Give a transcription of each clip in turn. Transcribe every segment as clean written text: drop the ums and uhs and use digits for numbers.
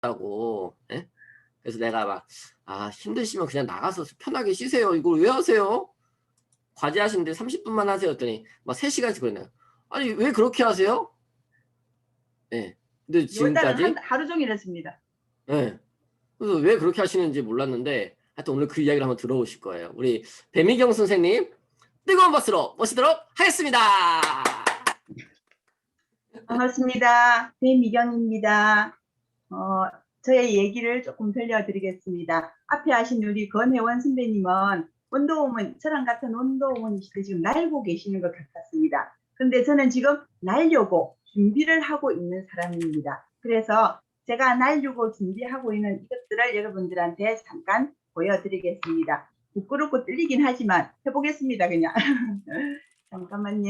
다고. 예? 그래서 내가 막 "아 힘드시면 그냥 나가서 편하게 쉬세요. 이걸 왜 하세요? 과제하시는데 30분만 하세요." 했더니 막 3 시간씩 그러네요. 아니 왜 그렇게 하세요? 예. 근데 요 달은 한 지금까지 하루 종일 했습니다. 예. 그래서 왜 그렇게 하시는지 몰랐는데 하여튼 오늘 그 이야기를 한번 들어보실 거예요. 우리 배미경 선생님 뜨거운 박수로 모시도록 하겠습니다. 반갑습니다. 배미경입니다. 어, 저의 얘기를 조금 들려드리겠습니다. 앞에 하신 우리 권혜원 선배님은 원더우먼, 저랑 같은 원더우먼이시대 지금 날고 계시는 것 같았습니다. 그런데 저는 지금 날려고 준비를 하고 있는 사람입니다. 그래서 제가 날려고 준비하고 있는 이것들을 여러분들한테 잠깐 보여드리겠습니다. 부끄럽고 떨리긴 하지만 해보겠습니다, 그냥. 잠깐만요.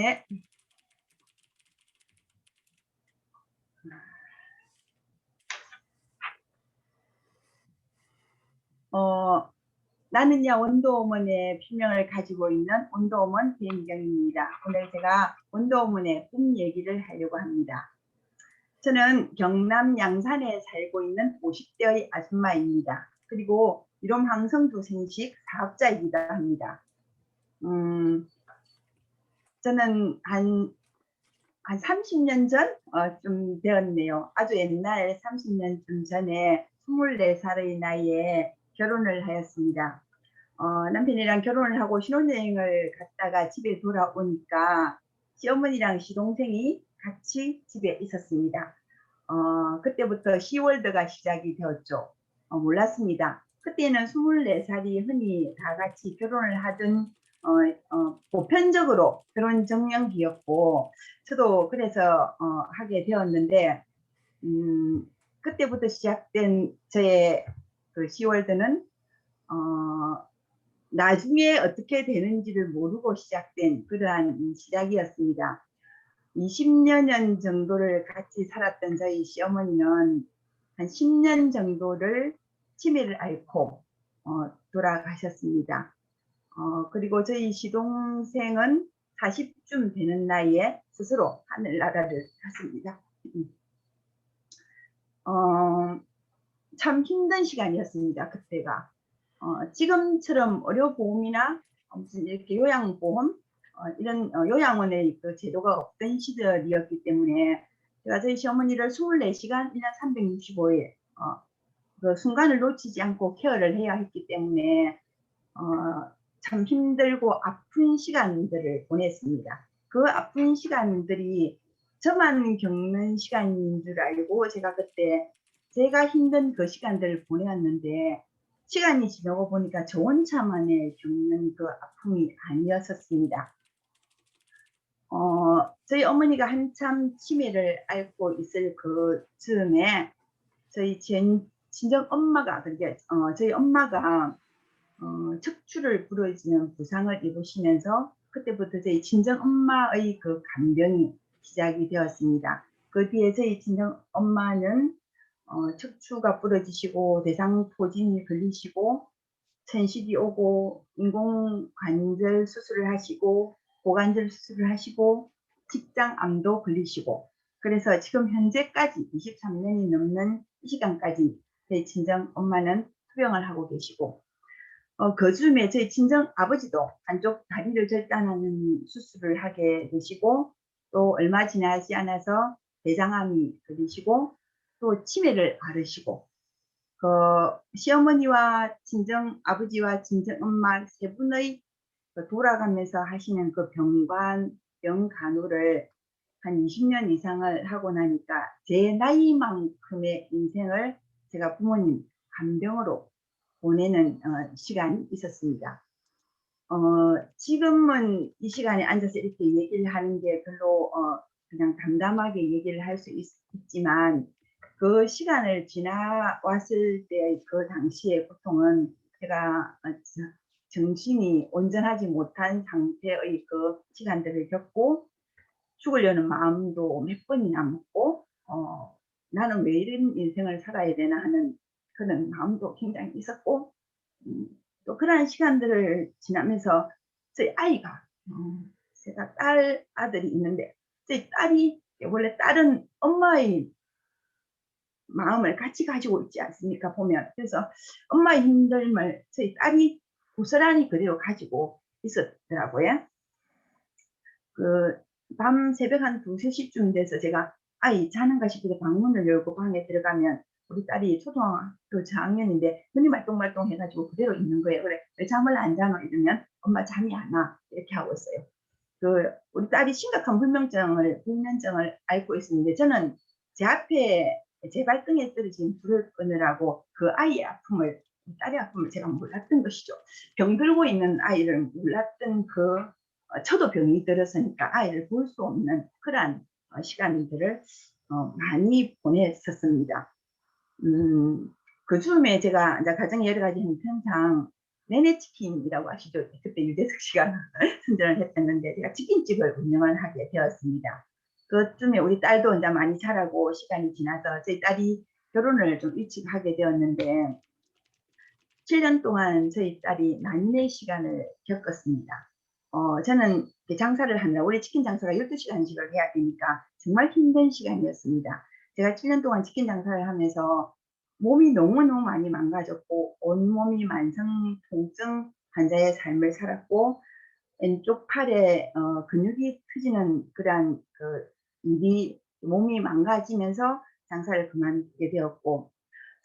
나는야 원더우먼의 필명을 가지고 있는 원더우먼 배미경입니다. 오늘 제가 원더우먼의 꿈 얘기를 하려고 합니다. 저는 경남 양산에 살고 있는 50대의 아줌마입니다. 그리고 이롬 항성조생식 사업자이기도 합니다. 저는 한 30년 전, 좀 되었네요. 아주 옛날 30년쯤 전에 24살의 나이에 결혼을 하였습니다. 남편이랑 결혼을 하고 신혼여행을 갔다가 집에 돌아오니까 시어머니랑 시동생이 같이 집에 있었습니다. 그때부터 시월드가 시작이 되었죠. 몰랐습니다. 그때는 24살이 흔히 다 같이 결혼을 하던 보편적으로 결혼 정년기였고 저도 그래서 하게 되었는데 그때부터 시작된 저의 그 시월드는 나중에 어떻게 되는지를 모르고 시작된 그러한 시작이었습니다. 20여 년 정도를 같이 살았던 저희 시어머니는 한 10년 정도를 치매를 앓고 돌아가셨습니다. 그리고 저희 시동생은 40쯤 되는 나이에 스스로 하늘나라를 갔습니다. 참 힘든 시간이었습니다. 그때가. 지금처럼 의료보험이나 무슨 이렇게 요양보험 이런 요양원의 그 제도가 없던 시절이었기 때문에 제가 저희 시어머니를 24시간 1년 365일 그 순간을 놓치지 않고 케어를 해야 했기 때문에 참 힘들고 아픈 시간들을 보냈습니다. 그 아픈 시간들이 저만 겪는 시간인 줄 알고 제가 그때 제가 힘든 그 시간들을 보내었는데 시간이 지나고 보니까 저 혼자만의 겪는 그 아픔이 아니었었습니다. 저희 어머니가 한참 치매를 앓고 있을 그 즈음에 저희 친정 엄마가 그게 저희 엄마가 척추를 부러지는 부상을 입으시면서 그때부터 저희 친정 엄마의 그 간병이 시작이 되었습니다. 그 뒤에 저희 친정 엄마는 척추가 부러지시고 대상포진이 걸리시고 천식이 오고 인공관절 수술을 하시고 고관절 수술을 하시고 직장암도 걸리시고 그래서 지금 현재까지 23년이 넘는 이 시간까지 저희 친정 엄마는 투병을 하고 계시고 그 즈음에 저희 친정 아버지도 한쪽 다리를 절단하는 수술을 하게 되시고 또 얼마 지나지 않아서 대장암이 걸리시고 또 치매를 앓으시고 그 시어머니와 친정 아버지와 친정 엄마 세 분의 그 돌아가면서 하시는 그 병 간호를 한 20년 이상을 하고 나니까 제 나이만큼의 인생을 제가 부모님 간병으로 보내는 시간이 있었습니다. 지금은 이 시간에 앉아서 이렇게 얘기를 하는 게 별로 그냥 담담하게 얘기를 할 수 있지만 그 시간을 지나왔을 때 그 당시의 고통은 제가 정신이 온전하지 못한 상태의 그 시간들을 겪고 죽으려는 마음도 몇 번이나 먹고 나는 왜 이런 인생을 살아야 되나 하는 그런 마음도 굉장히 있었고 또 그러한 시간들을 지나면서 저희 아이가 제가 아들이 있는데 저희 딸이 원래 딸은 엄마의 마음을 같이 가지고 있지 않습니까 보면. 그래서 엄마의 힘듦을 저희 딸이 고스란히 그대로 가지고 있었더라고요. 그 밤 새벽 한 2-3 시쯤 돼서 제가 아이 자는가 싶어서 방문을 열고 방에 들어가면 우리 딸이 초등학교 저학년인데 눈이 말똥말똥해 가지고 그대로 있는 거예요. 그래 "왜 잠을 안 자노?" 이러면 "엄마 잠이 안 와." 이렇게 하고 있어요. 우리 딸이 심각한 불면증을 앓고 있었는데 저는 제 앞에 제 발등에 떨어진 불을 끄느라고 그 아이의 아픔을 딸의 아픔을 제가 몰랐던 것이죠. 병들고 있는 아이를 몰랐던 저도 병이 들었으니까 아이를 볼 수 없는 그러한 시간들을 많이 보냈었습니다. 음 그중에 제가 인제 가정의 여러 가지 형편상 내내치킨이라고 아시죠? 그때 유재석 씨가 선전을 했었는데 제가 치킨집을 운영을 하게 되었습니다. 그쯤에 우리 딸도 인제 많이 자라고 시간이 지나서 저희 딸이 결혼을 좀 일찍 하게 되었는데 7년 동안 저희 딸이 난임의 시간을 겪었습니다. 저는 이렇게 장사를 하느라 원래 치킨 장사가 12 시간씩을 해야 되니까 정말 힘든 시간이었습니다. 제가 7년 동안 치킨 장사를 하면서 몸이 너무너무 많이 망가졌고 온몸이 만성 통증 환자의 삶을 살았고 왼쪽 팔에 근육이 터지는 그러한 일이 몸이 망가지면서 장사를 그만두게 되었고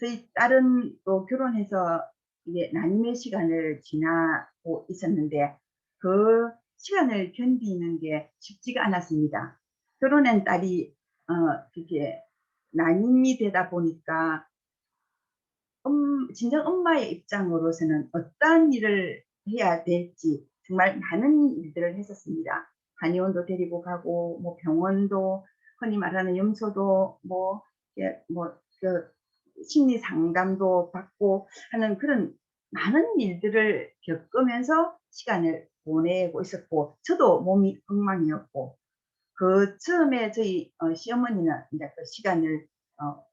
저희 딸은 또 결혼해서 이게 난임의 시간을 지나고 있었는데 그 시간을 견디는 게 쉽지가 않았습니다. 결혼한 딸이 그게 난임이 되다 보니까 진정 엄마의 입장으로서는 어떠한 일을 해야 될지 정말 많은 일들을 했었습니다. 한의원도 데리고 가고 뭐 병원도 흔히 말하는 염소도 뭐 이렇게 심리 상담도 받고 하는 그런 많은 일들을 겪으면서 시간을 보내고 있었고 저도 몸이 엉망이었고 처음에 저희 시어머니는 인제 그 시간을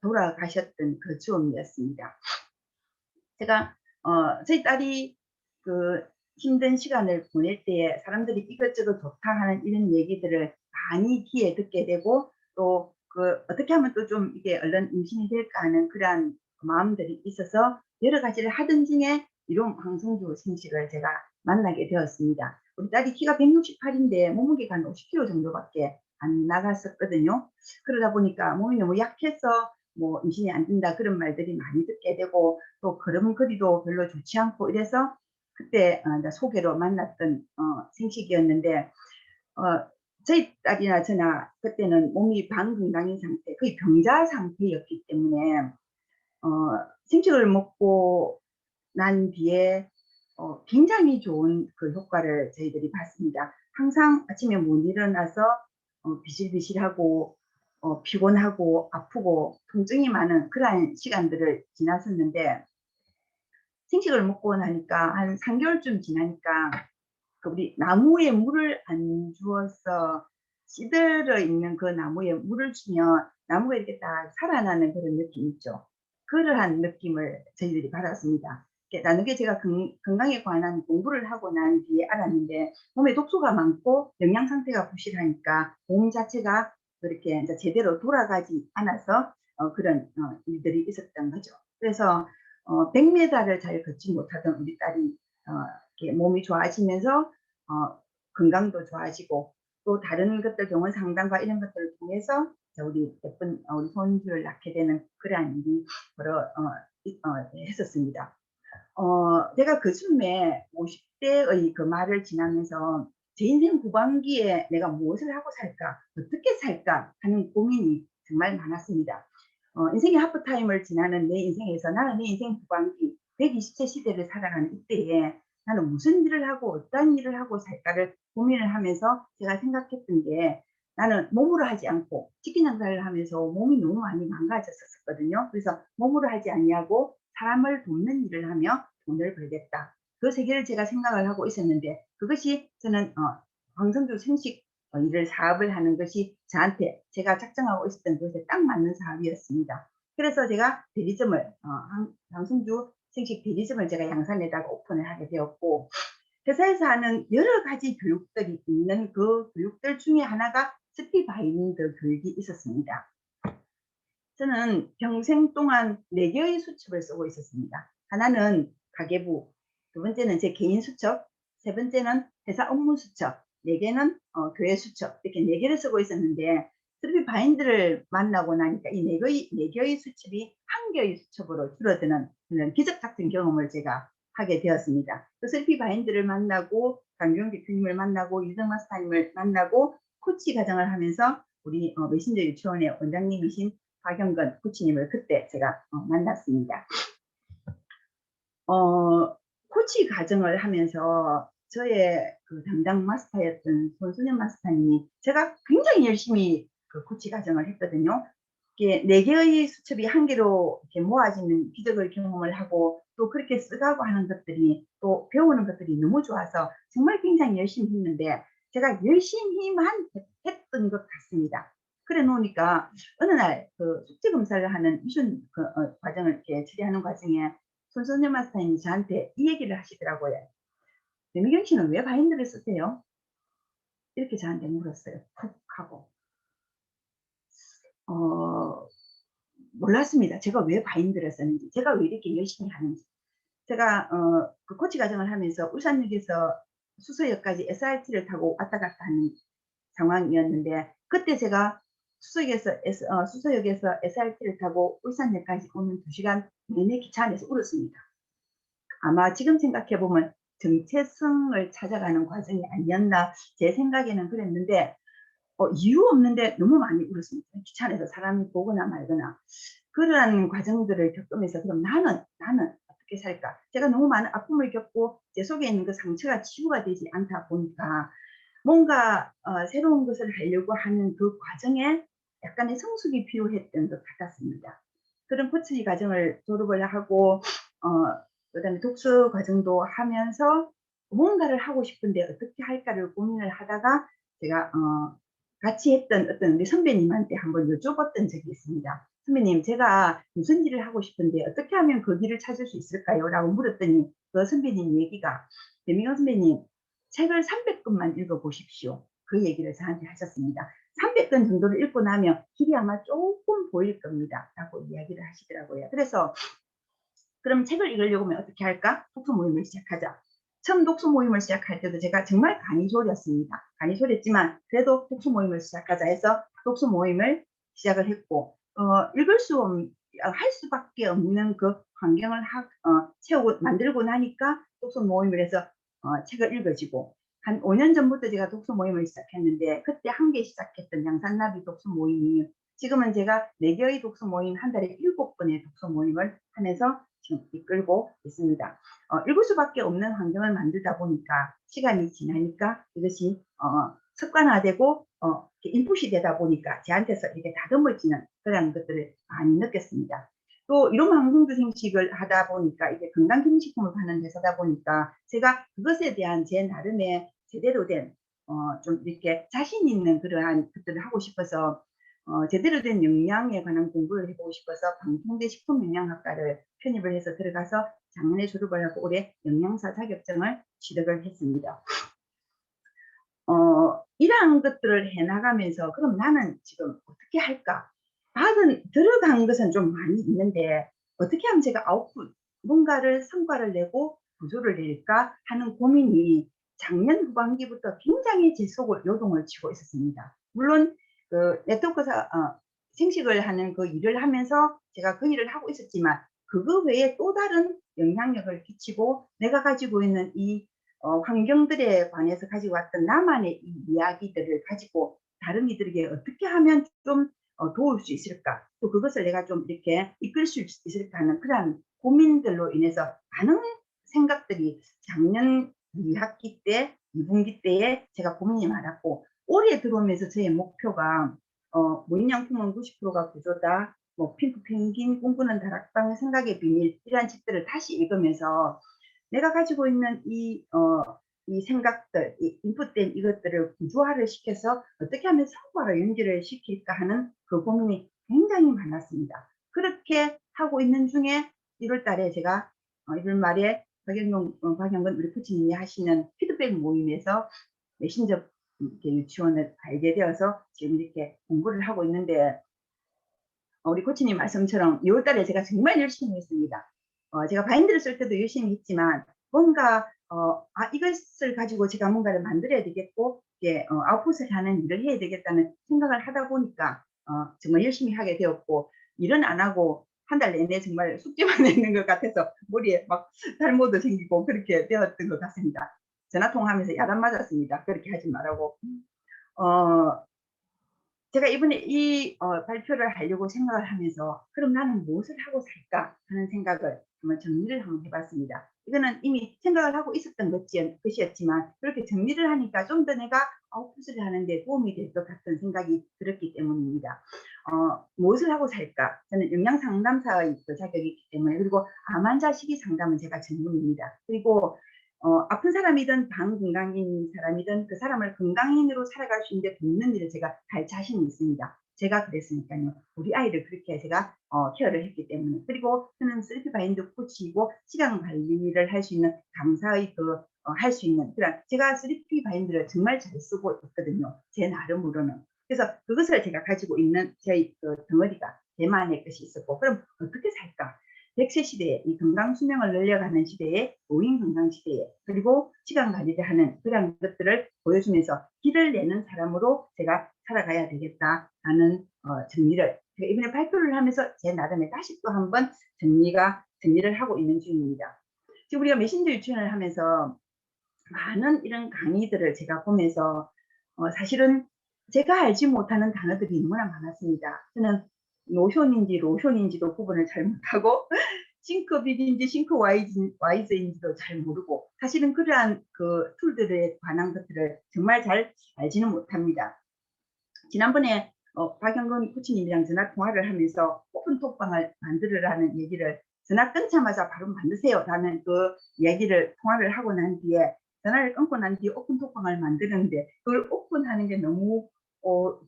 돌아가셨던 그 즈음이었습니다. 제가 저희 딸이 그 힘든 시간을 보낼 때에 사람들이 이것저것 좋다 하는 이런 얘기들을 많이 귀에 듣게 되고 또 어떻게 하면 또 좀 이게 얼른 임신이 될까 하는 그러한 마음들이 있어서 여러 가지를 하던 중에 이런 황성주 생식을 제가 만나게 되었습니다. 우리 딸이 키가 168 인데 몸무게가 한 50 킬로 정도밖에 안 나갔었거든요. 그러다 보니까 몸이 너무 약해서 뭐 "임신이 안 된다." 그런 말들이 많이 듣게 되고 또 걸음걸이도 별로 좋지 않고 이래서 그때 이제 소개로 만났던 생식이었는데 어 저희 딸이나 저나 그때는 몸이 반건강인 상태 거의 병자 상태였기 때문에 어 생식을 먹고 난 뒤에 굉장히 좋은 그 효과를 저희들이 봤습니다. 항상 아침에 못 일어나서 비실비실하고 피곤하고 아프고 통증이 많은 그러한 시간들을 지났었는데 생식을 먹고 나니까 한 3 개월쯤 지나니까 우리 나무에 물을 안 주어서 시들어 있는 그 나무에 물을 주면 나무가 이렇게 딱 살아나는 그런 느낌 있죠. 그러한 느낌을 저희들이 받았습니다. 나중에 제가 건강에 관한 공부를 하고 난 뒤에 알았는데 몸에 독소가 많고 영양 상태가 부실하니까 몸 자체가 그렇게 인제 제대로 돌아가지 않아서 그런 일들이 있었던 거죠. 그래서 100 미터를 잘 걷지 못하던 우리 딸이 어 이렇게 몸이 좋아지면서 건강도 좋아지고 또 다른 것들 병원 상담과 이런 것들을 통해서 우리 예쁜 우리 손주를 낳게 되는 그러한 일이 했었습니다. 제가 그쯤에 50 대의 그 말을 지나면서 '제 인생 후반기에 내가 무엇을 하고 살까? 어떻게 살까?' 하는 고민이 정말 많았습니다. 인생의 하프타임을 지나는 내 인생에서 나는 내 인생 후반기 120세 시대를 살아가는 이때에 '나는 무슨 일을 하고 어떠한 일을 하고 살까.'를 고민을 하면서 제가 생각했던 게 나는 몸으로 하지 않고 치킨 장사를 하면서 몸이 너무 많이 망가졌었거든요. 그래서 '몸으로 하지 아니하고 사람을 돕는 일을 하며 돈을 벌겠다.' 그 세 개를 제가 생각을 하고 있었는데 그것이 저는 황선주 생식 일을 사업을 하는 것이 저한테 제가 작정하고 있었던 것에 딱 맞는 사업이었습니다. 그래서 제가 대리점을 황 황선주 생식 대리점을 제가 양산에다가 오픈을 하게 되었고 회사에서 하는 여러 가지 교육들이 있는 그 교육들 중에 하나가 스피 바이닝 그 교육이 있었습니다. 저는 평생 동안 4개의 수첩을 쓰고 있었습니다. 하나는 가계부, 두 번째는 제 개인 수첩, 세 번째는 회사 업무 수첩, 네 개는 교회 수첩, 이렇게 4개를 쓰고 있었는데 슬피 바인드를 만나고 나니까 이 네 개의 수첩이 한 개의 수첩으로 줄어드는 그런 기적 같은 경험을 제가 하게 되었습니다. 그 슬피 바인드를 만나고 강경 대표님을 만나고 유정 마스터님을 만나고 코치 과정을 하면서 우리 메신저 유치원의 원장님이신 박영건 코치님을 그때 제가 만났습니다. 코치 과정을 하면서 저의 그 담당 마스터였던 손순현 마스터님이 제가 굉장히 열심히 그 코치 과정을 했거든요. 이게 4개의 수첩이 한 개로 이렇게 모아지는 기적의 경험을 하고 또 그렇게 써가고 하는 것들이 또 배우는 것들이 너무 좋아서 정말 굉장히 열심히 했는데 제가 열심히만 했던 것 같습니다. 그래 놓으니까 어느 날 그 숙제 검사를 하는 미션 과정을 이렇게 처리하는 과정에 손선영 마스터님이 저한테 이 얘기를 하시더라고요. "배미경 씨는 왜 바인드를 쓰세요?" 이렇게 저한테 물었어요. 푹 하고. 어 몰랐습니다. 제가 왜 바인드를 썼는지, 제가 왜 이렇게 열심히 하는지. 제가 그 코치 과정을 하면서 울산역에서 수서역까지 SRT를 타고 왔다 갔다 하는 상황이었는데 그때 제가 수서역에서 SRT를 타고 울산역까지 오는 2시간 내내 기차 안에서 울었습니다. 아마 지금 생각해 보면 정체성을 찾아가는 과정이 아니었나, 제 생각에는 그랬는데 이유 없는데 너무 많이 울었습니다. 기차 안에서 사람이 보거나 말거나. 그러한 과정들을 겪으면서 '그럼 나는 어떻게 살까?' 제가 너무 많은 아픔을 겪고 제 속에 있는 그 상처가 치유가 되지 않다 보니까 뭔가 새로운 것을 하려고 하는 그 과정에 약간의 성숙이 필요했던 것 같았습니다. 그런 코치 과정을 졸업을 하고 그다음에 독서 과정도 하면서 뭔가를 하고 싶은데 어떻게 할까를 고민을 하다가 제가 같이 했던 어떤 우리 선배님한테 한번 여쭤봤던 적이 있습니다. "선배님, 제가 무슨 일을 하고 싶은데 어떻게 하면 그 길을 찾을 수 있을까요?" 라고 물었더니 그 선배님 얘기가 "배미경 선배님, 책을 300권만 읽어 보십시오." 그 얘기를 저한테 하셨습니다. "300권 정도를 읽고 나면 길이 아마 쪼끔 보일 겁니다." 라고 이야기를 하시더라고요. 그래서 "그럼 책을 읽으려고 하면 어떻게 할까? 독서 모임을 시작하자." 처음 독서 모임을 시작할 때도 제가 정말 간이 졸였습니다. 간이 졸였지만 그래도 "독서 모임을 시작하자." 해서 독서 모임을 시작을 했고 읽을 수 없 할 수밖에 없는 그 환경을 채우고 만들고 나니까 독서 모임을 해서 책을 읽어지고, 한 5년 전부터 제가 독서 모임을 시작했는데 그때 함께 시작했던 양산나비 독서 모임이 지금은 제가 4개의 독서 모임, 한 달에 7번의 독서 모임을 하면서 지금 이끌고 있습니다. 읽을 수밖에 없는 환경을 만들다 보니까 시간이 지나니까 이것이 습관화되고 이렇게 인풋이 되다 보니까 저한테서 이렇게 다듬어지는 그런 것들을 많이 느꼈습니다. 또 이런 방송도 생식을 하다 보니까 이게 건강기능식품을 파는 회사다 보니까 제가 그것에 대한 제 나름의 제대로 된 좀 이렇게 자신 있는 그러한 것들을 하고 싶어서 제대로 된 영양에 관한 공부를 해 보고 싶어서 방통대 식품영양학과를 편입을 해서 들어가서 작년에 졸업을 하고 올해 영양사 자격증을 취득을 했습니다. 이러한 것들을 해 나가면서 '그럼 나는 지금 어떻게 할까?' 들어간 것은 좀 많이 있는데 '어떻게 하면 제가 아웃풋 뭔가를 성과를 내고 보조를 낼까?' 하는 고민이 작년 후반기부터 굉장히 제 속을 요동을 치고 있었습니다. 물론 그 네트워크사 생식을 하는 그 일을 하면서 제가 그 일을 하고 있었지만 그거 외에 또 다른 영향력을 끼치고 내가 가지고 있는 이 환경들에 관해서 가지고 왔던 나만의 이 이야기들을 가지고 다른 이들에게 어떻게 하면 좀 도울 수 있을까? 또 그것을 내가 좀 이렇게 이끌 수 있을까 하는 그러한 고민들로 인해서 많은 생각들이 작년 2학기 때, 2분기 때에 제가 고민이 많았고 올해 들어오면서 저의 목표가 "무인양품은 90%가 구조다." 뭐 "핑크 펭귄, 꿈꾸는 다락방, 생각의 비밀." 이러한 책들을 다시 읽으면서 내가 가지고 있는 이 생각들, 이 인풋된 이것들을 구조화를 시켜서 어떻게 하면 성과로 연결을 시킬까 하는 그 고민이 굉장히 많았습니다. 그렇게 하고 있는 중에 1월 달에 제가 1월 말에 박영건 우리 코치님이 하시는 피드백 모임에서 메신저 이렇게 유치원을 알게 되어서 지금 이렇게 공부를 하고 있는데 우리 코치님 말씀처럼 2월 달에 제가 정말 열심히 했습니다. 제가 바인드를 쓸 때도 열심히 했지만 뭔가 이것을 가지고 제가 뭔가를 만들어야 되겠고 이제 아웃풋을 하는 일을 해야 되겠다는 생각을 하다 보니까 정말 열심히 하게 되었고, 일은 안 하고 한 달 내내 정말 숙제만 내는 것 같아서 머리에 막 탈모도 생기고 그렇게 되었던 것 같습니다. 전화 통화하면서 야단 맞았습니다. 그렇게 하지 말라고. 어, 제가 이번에 이 발표를 하려고 생각을 하면서 '그럼 나는 무엇을 하고 살까?' 하는 생각을 한번 정리를 한번 해 봤습니다. 이거는 이미 생각을 하고 있었던 것이었지만 그렇게 정리를 하니까 좀 더 내가 아웃풋을 하는 데 도움이 될 것 같은 생각이 들었기 때문입니다. 무엇을 하고 살까? 저는 영양 상담사의 그 자격이 있기 때문에, 그리고 암 환자 식이 상담은 제가 전문입니다. 그리고 아픈 사람이든 방건강인 사람이든 그 사람을 건강인으로 살아갈 수 있는 데 돕는 일을 제가 할 자신이 있습니다. 제가 그랬으니까요. 우리 아이를 그렇게 제가 케어를 했기 때문에. 그리고 저는 셀프 바인드 코치이고 시간 관리를 할 수 있는 강사의 할 수 있는 그런, 제가 셀프 바인드를 정말 잘 쓰고 있거든요. 제 나름으로는. 그래서 그것을 제가 가지고 있는 저희 그 덩어리가 제만의 것이 있었고, 그럼 어떻게 살까? 100세 시대에, 이 건강 수명을 늘려가는 시대에, 노인 건강 시대에, 그리고 시간 관리를 하는 그런 것들을 보여주면서 길을 내는 사람으로 제가 살아가야 되겠다라는 정리를 제가 이번에 발표를 하면서 제 나름의 다시 또 한번 정리를 하고 있는 중입니다. 지금 우리가 메신저 유치원을 하면서 많은 이런 강의들을 제가 보면서 사실은 제가 알지 못하는 단어들이 너무나 많았습니다. 저는 노션인지 로션인지도 구분을 잘 못하고 싱크빅인지 싱크와이즈인지도 잘 모르고, 사실은 그러한 그 툴들에 관한 것들을 정말 잘 알지는 못합니다. 지난번에 박영건 코치님이랑 전화 통화를 하면서 오픈 톡방을 만들으라는 얘기를, 전화 끊자마자 바로 만드세요라는 그 얘기를 통화를 하고 난 뒤에, 전화를 끊고 난 뒤에 오픈 톡방을 만드는데 그걸 오픈하는 게 너무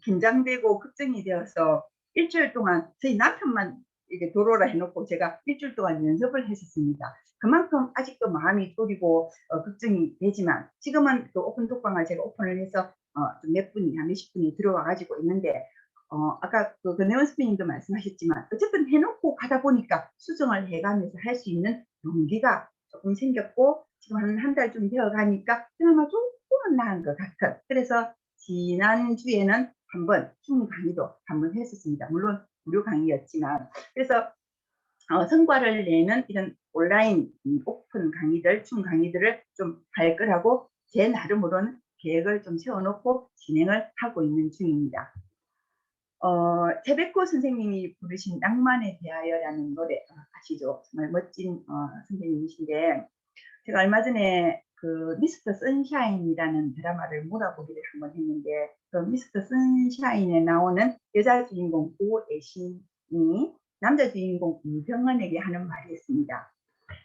긴장되고 걱정이 되어서 일주일 동안 저희 남편만 이게 도로라 해놓고 제가 일주일 동안 연습을 했었습니다. 그만큼 아직도 마음이 졸이고 걱정이 되지만, 지금은 그 오픈 톡방을 제가 오픈을 해서 몇 분이나 몇십 분이 들어와 가지고 있는데, 아까 그 네온 스피님도 말씀하셨지만 어쨌든 해놓고 가다 보니까 수정을 해가면서 할 수 있는 용기가 조금 생겼고, 지금 한 달 좀 되어 가니까 그나마 조금은 나은 것 같은. 그래서 지난주에는 한번 줌 강의도 한번 했었습니다. 물론 무료 강의였지만. 그래서 성과를 내는 이런 온라인 오픈 강의들, 줌 강의들을 좀 할 거라고 제 나름으로는 계획을 좀 세워놓고 진행을 하고 있는 중입니다. 태백호 선생님이 부르신 낭만에 대하여라는 노래 아시죠? 정말 멋진 선생님이신데, 제가 얼마 전에 그 미스터 선샤인이라는 드라마를 몰아보기를 한번 했는데, 그 미스터 선샤인에 나오는 여자 주인공 오애신이 남자 주인공 이병헌에게 하는 말이 있습니다.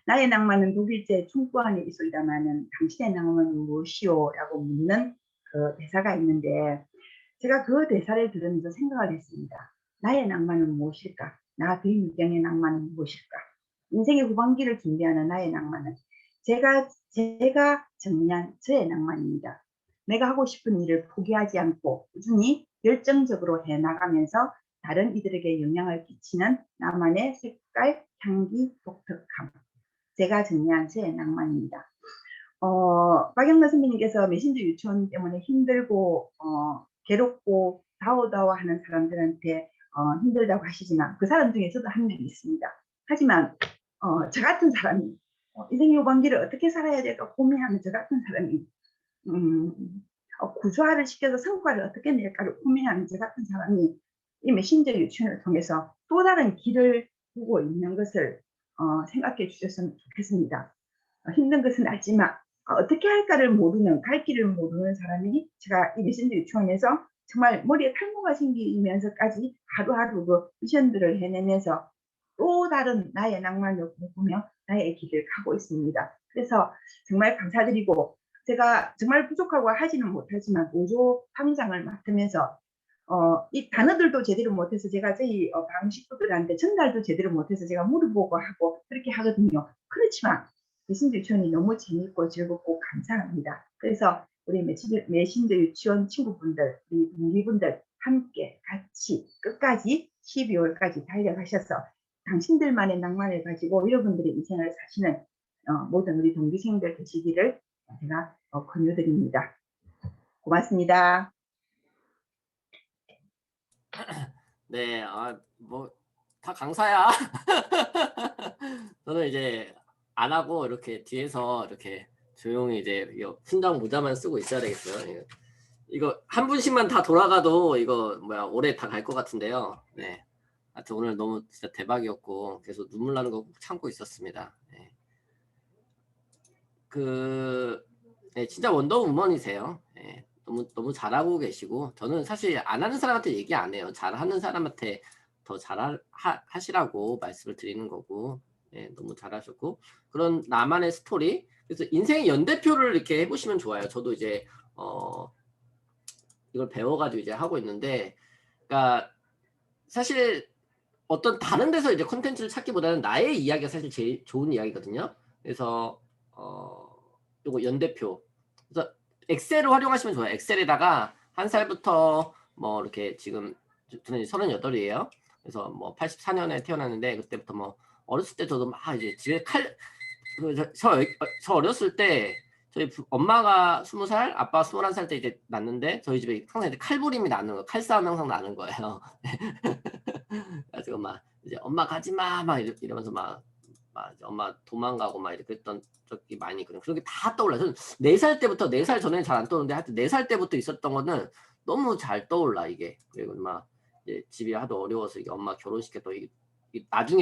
나의 낭만은 독일제 충구 안에 있소이다마는 당신의 낭만은 무엇이오? 라고 묻는 그 대사가 있는데, 제가 그 대사를 들으면서 생각을 했습니다. 나의 낭만은 무엇일까? 나 배우경의 낭만은 무엇일까? 인생의 후반기를 준비하는 나의 낭만은 제가 정리한 저의 낭만입니다. 내가 하고 싶은 일을 포기하지 않고 꾸준히 열정적으로 해나가면서 다른 이들에게 영향을 끼치는 나만의 색깔, 향기, 독특함. 제가 정리한 저의 낭만입니다. 박영란 선배님께서 메신저 유치원 때문에 힘들고 괴롭고 다오다오하는 사람들한테 힘들다고 하시지만 그 사람 중에 저도 한 명이 있습니다. 하지만 저 같은 사람이 인생의 후반기를 어떻게 살아야 될까 고민하는 저 같은 사람이 구조화를 시켜서 성과를 어떻게 낼까를 고민하는 저 같은 사람이 이 메신저 유치원을 통해서 또 다른 길을 보고 있는 것을 생각해 주셨으면 좋겠습니다. 힘든 것은 알지만 어떻게 할까를 모르는, 갈 길을 모르는 사람이 제가 이 메신저 유치원에서 정말 머리에 탈모가 생기면서까지 하루하루 그 미션들을 해내면서 또 다른 나의 낭만을 꿈꾸며 나의 길을 가고 있습니다. 그래서 정말 감사드리고, 제가 정말 부족하고 하지는 못하지만 5조 방장을 맡으면서 이 단어들도 제대로 못해서 제가 저희 방 식구들한테 전달도 제대로 못해서 제가 물어보고 하고 그렇게 하거든요. 그렇지만 메신저 유치원이 너무 재밌고 즐겁고 감사합니다. 그래서 우리 메신저 유치원 친구분들, 우리 동기분들 함께 같이 끝까지 12월까지 달려가셔서 당신들만의 낭만을 가지고 여러분들의 인생을 사시는 모든 우리 동기생들 되시기를 제가 권유드립니다. 고맙습니다. 네, 뭐 다 강사야. 저는 이제 안 하고 이렇게 뒤에서 이렇게 조용히 이제 훈장 모자만 쓰고 있어야 되겠어요. 이거 한 분씩만 다 돌아가도 이거 뭐야 오래 다 갈 것 같은데요. 네, 하여튼 오늘 너무 진짜 대박이었고 계속 눈물 나는 거 꼭 참고 있었습니다. 네. 네, 진짜 원더우먼이세요. 네, 너무 잘하고 계시고 저는 사실 안 하는 사람한테 얘기 안 해요. 잘하는 사람한테 더 하시라고 말씀을 드리는 거고. 네, 너무 잘하셨고 그런 나만의 스토리. 그래서 인생의 연대표를 이렇게 해보시면 좋아요. 저도 이제 이걸 배워가지고 이제 하고 있는데, 그러니까 사실 어떤 다른 데서 이제 콘텐츠를 찾기보다는 나의 이야기가 사실 제일 좋은 이야기거든요. 그래서 요거 연대표. 그래서 엑셀을 활용하시면 좋아요. 엑셀에다가 한 살부터 뭐 이렇게 지금 저는 38이에요. 그래서 뭐 84년에 태어났는데 그때부터 뭐 어렸을 때 저도 막 이제 집에 저 어렸을 때 저희 엄마가 20살, 아빠가 21살 때 이제 낳는데 저희 집에 항상 이제 칼부림이 나는 거예요. 칼싸움 항상 나는 거예요. 그래가지고 막 이제 엄마 가지 마 막 이러면서 막 이제 엄마 도망가고 막 이렇게 했던 적이 많이 있거든요. 그런 게 다 떠올라요. 저는 4살 때부터 4살 전에는 잘 안 떠오르는데 하여튼 4살 때부터 있었던 거는 너무 잘 떠올라 이게. 그리고 막 이제 집이 하도 어려워서 이게 엄마 결혼시켰던 이게 나중에